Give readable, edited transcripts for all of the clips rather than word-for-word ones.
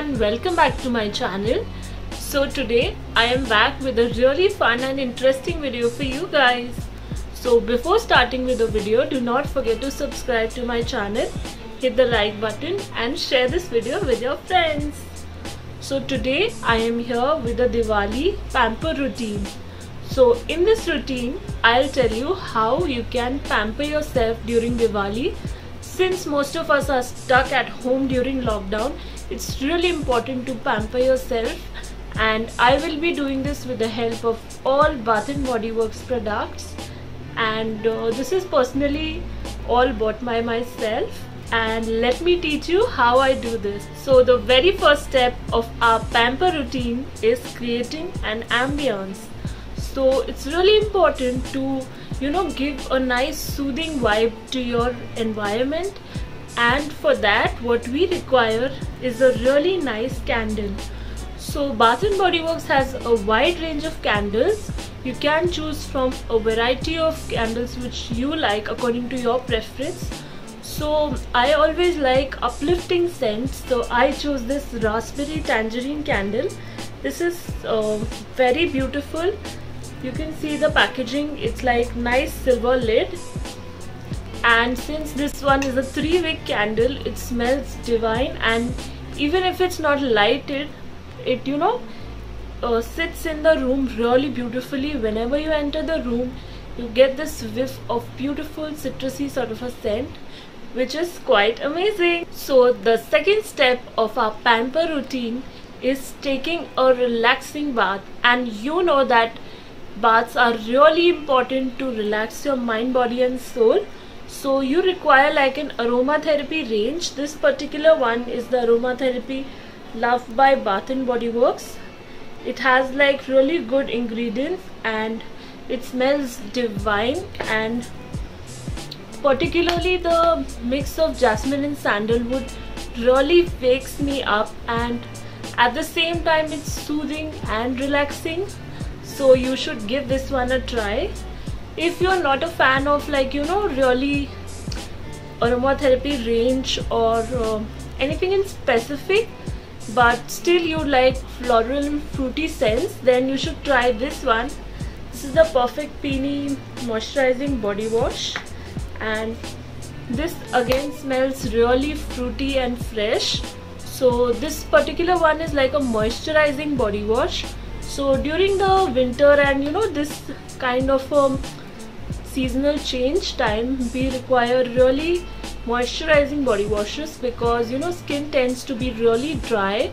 everyone, welcome back to my channel. So today I am back with a really fun and interesting video for you guys. So before starting with the video, do not forget to subscribe to my channel, hit the like button and share this video with your friends. So today I am here with a Diwali pamper routine. So in this routine, I'll tell you how you can pamper yourself during Diwali. Since most of us are stuck at home during lockdown, it's really important to pamper yourself, and I will be doing this with the help of all Bath & Body Works products, and this is personally all bought by myself, and let me teach you how I do this. So the very first step of our pamper routine is creating an ambience. So it's really important to give a nice soothing vibe to your environment, and for that what we require is a really nice candle. So Bath & Body Works has a wide range of candles. You can choose from a variety of candles which you like according to your preference. So I always like uplifting scents, so I chose this raspberry tangerine candle. This is very beautiful. You can see the packaging, it's like nice silver lid, and since this one is a 3-wick candle, it smells divine, and even if it's not lighted, it sits in the room really beautifully. Whenever you enter the room, you get this whiff of beautiful citrusy sort of a scent, which is quite amazing. So the second step of our pamper routine is taking a relaxing bath, and you know that baths are really important to relax your mind, body and soul. So you require like an aromatherapy range. This particular one is the aromatherapy Love by Bath & Body Works. It has like really good ingredients and it smells divine, and particularly the mix of jasmine and sandalwood really wakes me up, and at the same time it's soothing and relaxing. So you should give this one a try. If you're not a fan of really aromatherapy range or anything in specific, but still you like floral and fruity scents, then you should try this one. This is the Perfect Peony Moisturizing Body Wash, and this again smells really fruity and fresh. So this particular one is like a moisturizing body wash. So during the winter and this kind of seasonal change time, we require really moisturizing body washes because skin tends to be really dry,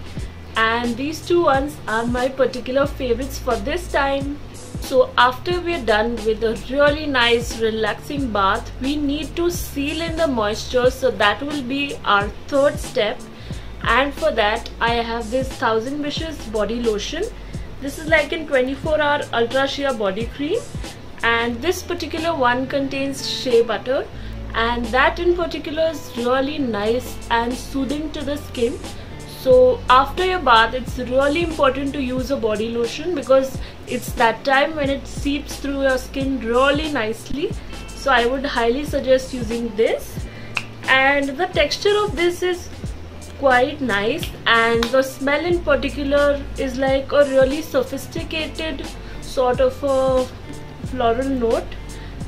and these two ones are my particular favorites for this time. So after we're done with a really nice relaxing bath, we need to seal in the moisture, so that will be our third step. And for that I have this 1000 Wishes body lotion. This is like in 24-hour ultra sheer body cream, and this particular one contains shea butter, and that in particular is really nice and soothing to the skin. So after your bath, it's really important to use a body lotion because it's that time when it seeps through your skin really nicely. So I would highly suggest using this, and the texture of this is quite nice, and the smell in particular is like a really sophisticated sort of a floral note.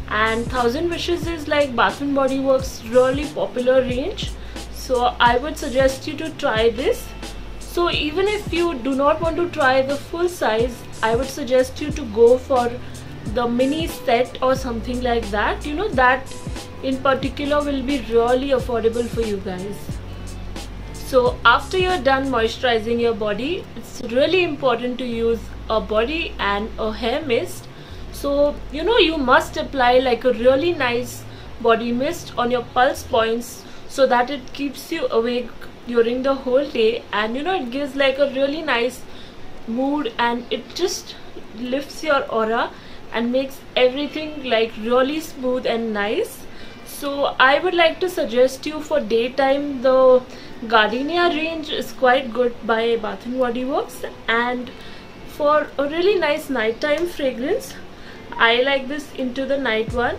And 1000 Wishes is like Bath & Body Works really popular range, so I would suggest you to try this. So even if you do not want to try the full size, I would suggest you to go for the mini set or something like that. That in particular will be really affordable for you guys. So after you're done moisturizing your body, it's really important to use a body and a hair mist. So you must apply like a really nice body mist on your pulse points so that it keeps you awake during the whole day, and it gives like a really nice mood, and it just lifts your aura and makes everything like really smooth and nice. So I would like to suggest you for daytime, the Gardenia range is quite good by Bath & Body Works, and for a really nice nighttime fragrance, I like this Into the Night one.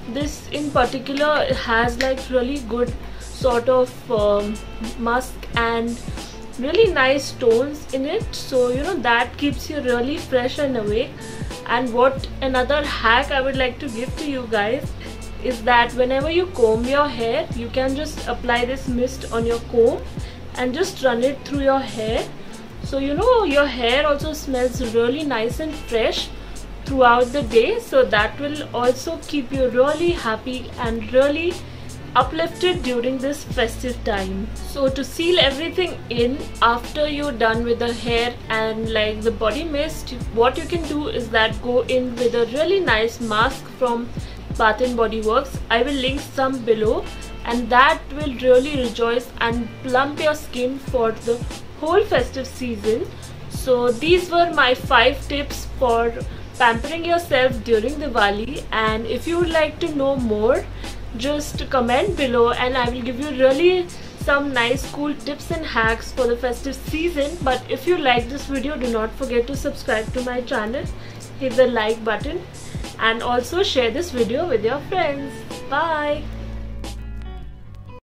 This in particular has like really good sort of musk and really nice tones in it, so you know that keeps you really fresh and awake. And what another hack I would like to give to you guys is that whenever you comb your hair, you can just apply this mist on your comb and just run it through your hair. So you know your hair also smells really nice and fresh throughout the day, so that will also keep you really happy and really uplifted during this festive time. So to seal everything in after you're done with the hair and like the body mist, what you can do is that go in with a really nice mask from Bath & Body Works. I will link some below, and that will really rejoice and plump your skin for the whole festive season. So these were my 5 tips for pampering yourself during Diwali, and if you would like to know more, just comment below and I will give you really some nice cool tips and hacks for the festive season. But if you like this video, do not forget to subscribe to my channel, hit the like button, and also share this video with your friends. Bye.